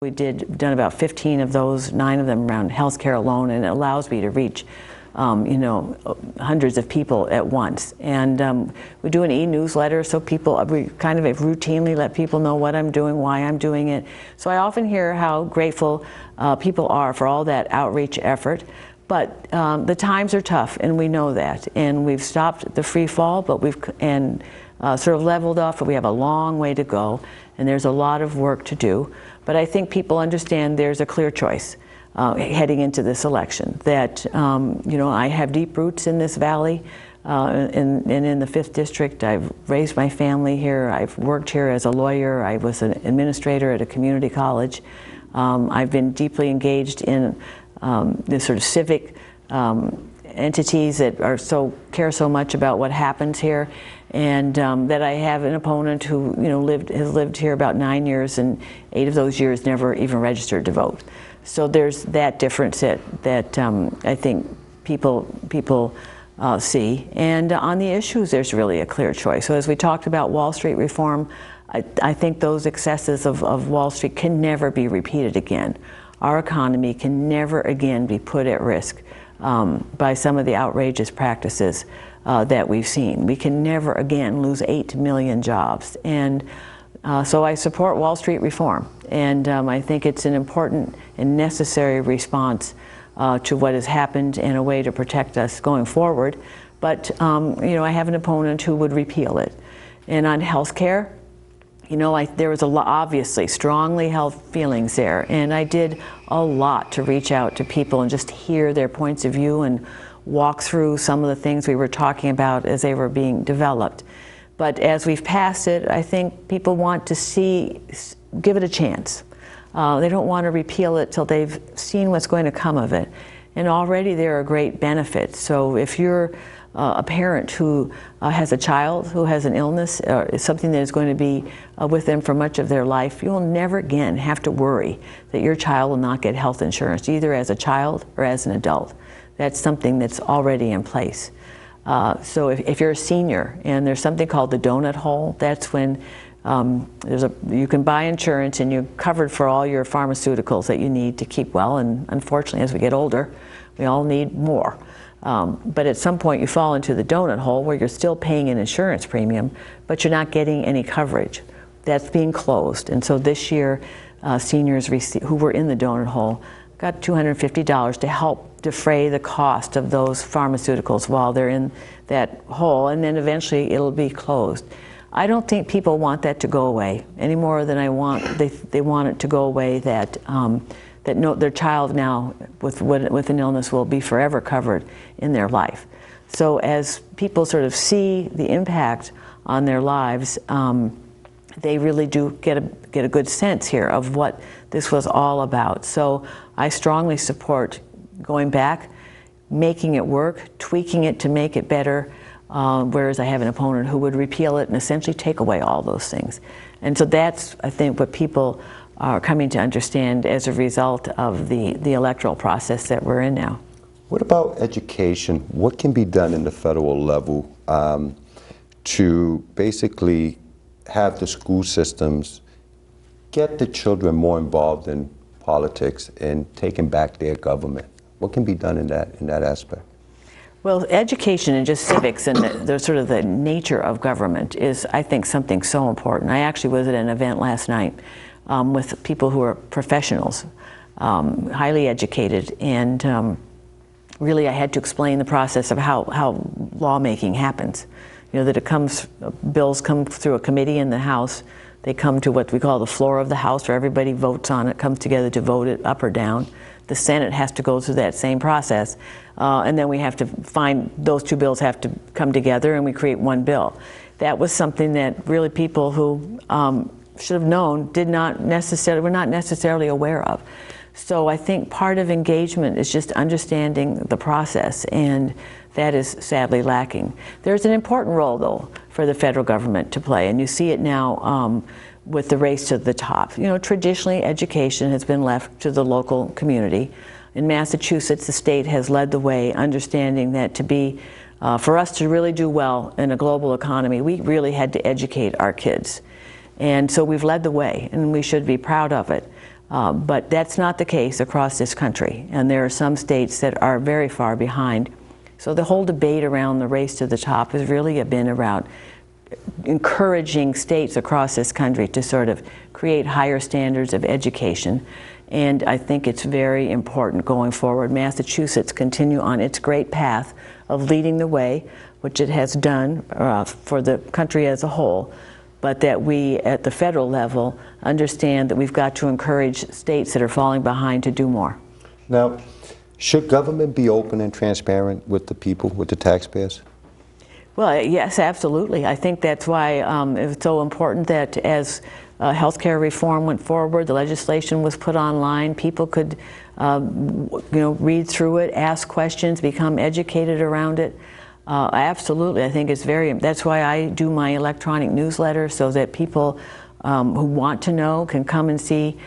We done about 15 of those, 9 of them around healthcare alone, and it allows me to reach hundreds of people at once. And we do an e-newsletter, so we kind of routinely let people know what I'm doing, why I'm doing it. So I often hear how grateful people are for all that outreach effort. But the times are tough, and we know that. And we've stopped the free fall, but sort of leveled off, but we have a long way to go, and there's a lot of work to do. But I think people understand there's a clear choice heading into this election, that I have deep roots in this valley and in the 5th District. I've raised my family here. I've worked here as a lawyer. I was an administrator at a community college. I've been deeply engaged in this sort of civic entities that care so much about what happens here, and that I have an opponent who has lived here about 9 years, and 8 of those years never even registered to vote. So there's that difference that I think people see. And on the issues, there's really a clear choice. So as we talked about Wall Street reform, I think those excesses of Wall Street can never be repeated again. Our economy can never again be put at risk by some of the outrageous practices that we've seen. We can never again lose 8 million jobs. And so I support Wall Street reform. And I think it's an important and necessary response to what has happened, and a way to protect us going forward. But I have an opponent who would repeal it. And on health care, there was obviously strongly held feelings there, and I did a lot to reach out to people and just hear their points of view and walk through some of the things we were talking about as they were being developed. But as we've passed it, I think people want to give it a chance. They don't want to repeal it till they've seen what's going to come of it. And already there are great benefits. So if you're a parent who has a child who has an illness, or something that is going to be with them for much of their life, you will never again have to worry that your child will not get health insurance, either as a child or as an adult. That's something that's already in place. So if you're a senior and there's something called the donut hole, that's when you can buy insurance and you're covered for all your pharmaceuticals that you need to keep well. And unfortunately, as we get older, we all need more. But at some point you fall into the donut hole where you're still paying an insurance premium, but you're not getting any coverage. That's being closed. And so this year, seniors who were in the donut hole got $250 to help defray the cost of those pharmaceuticals while they're in that hole, and then eventually it'll be closed. I don't think people want that to go away any more than they want it to go away that their child now with an illness will be forever covered in their life. So as people sort of see the impact on their lives, they really do get a good sense here of what this was all about. So I strongly support going back, making it work, tweaking it to make it better, whereas I have an opponent who would repeal it and essentially take away all those things. And so that's, I think, what people are coming to understand as a result of the electoral process that we're in now. What about education? What can be done in the federal level to basically have the school systems get the children more involved in politics and taking back their government? What can be done in that aspect? Well, education and just civics and the sort of the nature of government is, I think, something so important. I actually was at an event last night with people who are professionals, highly educated, and really I had to explain the process of how lawmaking happens. That bills come through a committee in the House, they come to what we call the floor of the House, where everybody votes on it, comes together to vote it up or down. The Senate has to go through that same process, and then we have to those two bills have to come together and we create one bill. That was something that really people who should have known were not necessarily aware of. So I think part of engagement is just understanding the process, and that is sadly lacking. There's an important role, though, for the federal government to play, and you see it now with the race to the top. Traditionally, education has been left to the local community. In Massachusetts, the state has led the way, understanding that for us to really do well in a global economy, we really had to educate our kids. And so we've led the way, and we should be proud of it. But that's not the case across this country, and there are some states that are very far behind. So the whole debate around the race to the top has really been around encouraging states across this country to sort of create higher standards of education. And I think it's very important going forward. Massachusetts continue on its great path of leading the way, which it has done for the country as a whole, but that we at the federal level understand that we've got to encourage states that are falling behind to do more. Now, should government be open and transparent with the people, with the taxpayers? Well, yes, absolutely. I think that's why it's so important that as healthcare reform went forward, the legislation was put online, people could read through it, ask questions, become educated around it. Absolutely, I think it's that's why I do my electronic newsletter, so that people who want to know can come and see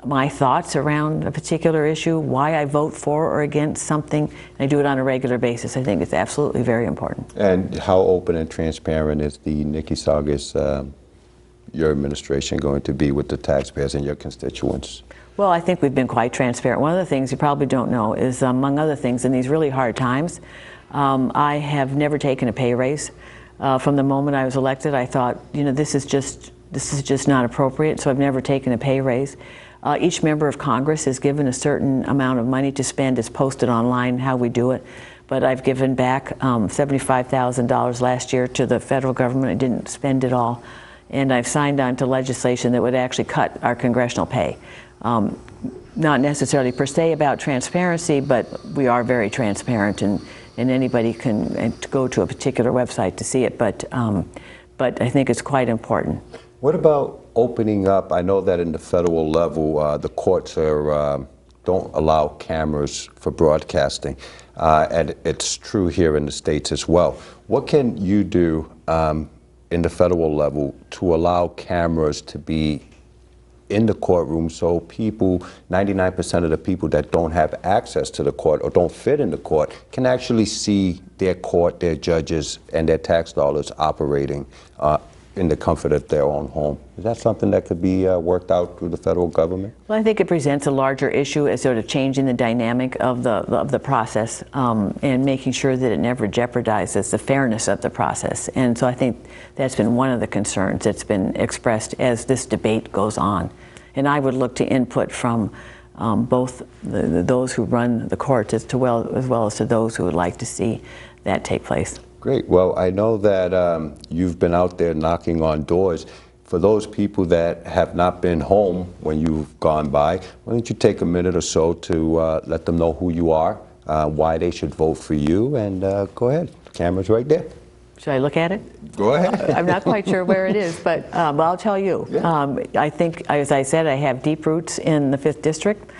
my thoughts around a particular issue, why I vote for or against something. I do it on a regular basis. I think it's absolutely very important. And how open and transparent is the Niki tsongas, your administration, going to be with the taxpayers and your constituents? Well, I think we've been quite transparent. One of the things you probably don't know is, among other things, in these really hard times, I have never taken a pay raise. From the moment I was elected, I thought, this is just not appropriate, so I've never taken a pay raise. Each member of Congress is given a certain amount of money to spend. It's posted online how we do it. But I've given back $75,000 last year to the federal government. I didn't spend it all. And I've signed on to legislation that would actually cut our congressional pay. Not necessarily per se about transparency, but we are very transparent, and anybody can go to a particular website to see it. But I think it's quite important. What about opening up? I know that in the federal level, the courts don't allow cameras for broadcasting, and it's true here in the States as well. What can you do in the federal level to allow cameras to be in the courtroom, so people, 99% of the people that don't have access to the court or don't fit in the court, can actually see their court, their judges, and their tax dollars operating in the comfort of their own home? Is that something that could be worked out through the federal government? Well, I think it presents a larger issue as sort of changing the dynamic of the process and making sure that it never jeopardizes the fairness of the process. And so I think that's been one of the concerns that's been expressed as this debate goes on. And I would look to input from both those who run the courts as well as to those who would like to see that take place. Great. Well, I know that you've been out there knocking on doors. For those people that have not been home when you've gone by, why don't you take a minute or so to let them know who you are, why they should vote for you, and go ahead. The camera's right there. Should I look at it? Go ahead. I'm not quite sure where it is, but I'll tell you. Yeah. I think, as I said, I have deep roots in the 5th District.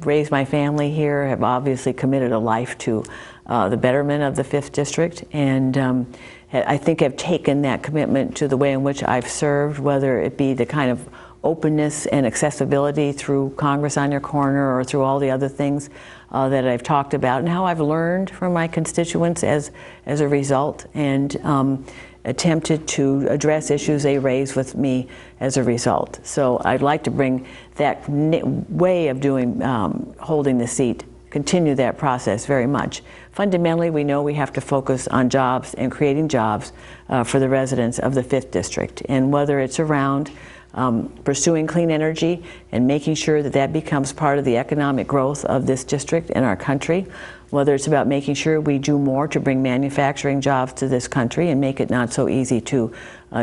Raised my family here, have obviously committed a life to the betterment of the 5th District, and I think I've taken that commitment to the way in which I've served, whether it be the kind of openness and accessibility through Congress on Your Corner or through all the other things that I've talked about, and how I've learned from my constituents as a result, and attempted to address issues they raise with me as a result. So I'd like to bring that way of doing, holding the seat, continue that process very much. Fundamentally, we know we have to focus on jobs and creating jobs for the residents of the 5th District. And whether it's around pursuing clean energy and making sure that that becomes part of the economic growth of this district and our country, whether it's about making sure we do more to bring manufacturing jobs to this country and make it not so easy to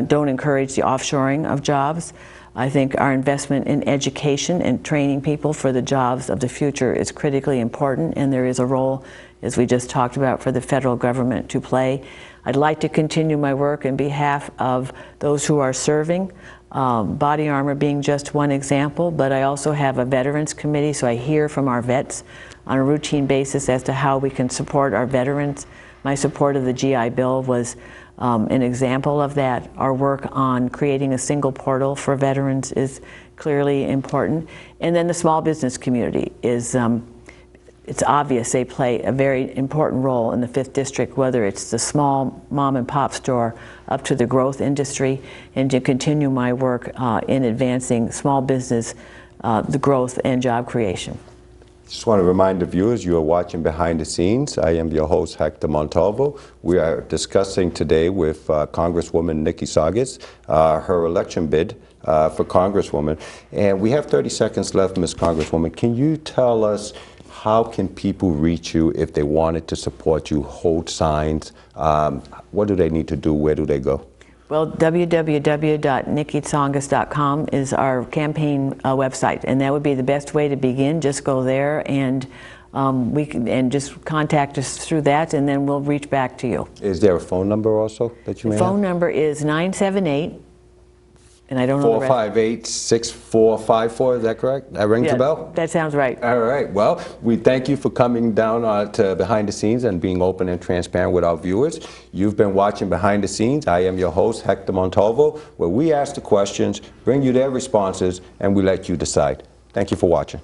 don't encourage the offshoring of jobs. I think our investment in education and training people for the jobs of the future is critically important, and there is a role, as we just talked about, for the federal government to play. I'd like to continue my work in behalf of those who are serving, body armor being just one example, but I also have a veterans committee, so I hear from our vets on a routine basis as to how we can support our veterans. My support of the GI Bill was an example of that. Our work on creating a single portal for veterans is clearly important. And then the small business community is, it's obvious they play a very important role in the 5th District, whether it's the small mom and pop store up to the growth industry, and to continue my work in advancing small business the growth and job creation. Just want to remind the viewers you are watching Behind the Scenes. I am your host, Hector Montalvo. We are discussing today with Congresswoman Niki her election bid for Congresswoman. And we have 30 seconds left, Ms. Congresswoman. Can you tell us how can people reach you if they wanted to support you, hold signs? What do they need to do? Where do they go? Well, www.nikitsongas.com is our campaign website, and that would be the best way to begin. Just go there and just contact us through that, and then we'll reach back to you. Is there a phone number also that you may have? The phone number is 978, and I don't know the rest. 458-6454, is that correct? That rings a bell? That sounds right. All right. Well, we thank you for coming down to Behind the Scenes and being open and transparent with our viewers. You've been watching Behind the Scenes. I am your host, Hector Montalvo, where we ask the questions, bring you their responses, and we let you decide. Thank you for watching.